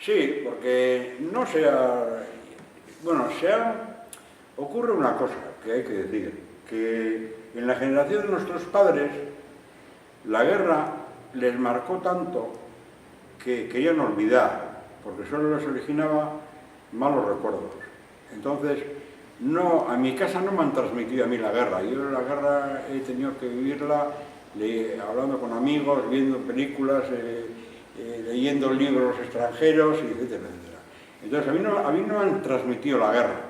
Sí, porque no sea... Bueno, ocurre una cosa que hay que decir, que en la generación de nuestros padres la guerra les marcó tanto que querían olvidar, porque solo les originaba malos recuerdos. Entonces, no, a mi casa no me han transmitido a mí la guerra. Yo la guerra he tenido que vivirla hablando con amigos, viendo películas, leyendo libros extranjeros, etcétera, etcétera. Entonces, a mí no me han transmitido la guerra.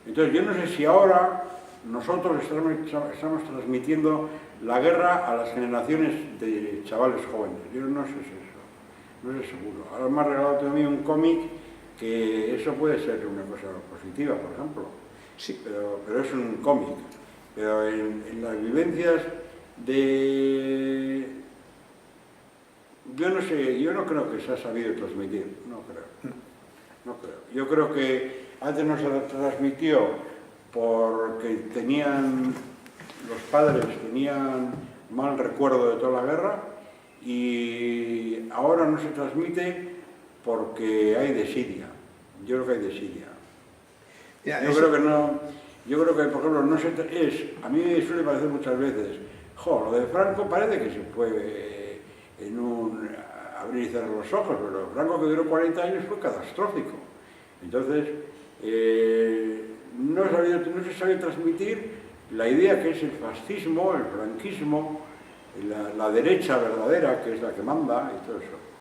Entonces, yo no sé si ahora nosotros estamos transmitiendo la guerra a las generaciones de chavales jóvenes. Yo no sé si eso, no sé seguro. Ahora me ha regalado también un cómic que eso puede ser una cosa positiva, por ejemplo. Sí, pero es un cómic. Pero en las vivencias de... Yo no sé, yo no creo que se ha sabido transmitir, no creo. No creo. Yo creo que antes no se transmitió porque los padres tenían mal recuerdo de toda la guerra y ahora no se transmite porque hay desidia. Yo creo que hay desidia. Creo que no. Yo creo que, por ejemplo, no a mí me suele parecer muchas veces, lo de Franco parece que se fue en un abrir y cerrar los ojos, pero Franco, que duró 40 años, fue catastrófico. Entonces, no se sabe transmitir la idea que es el fascismo, el franquismo, la derecha verdadera, que es la que manda, y todo eso.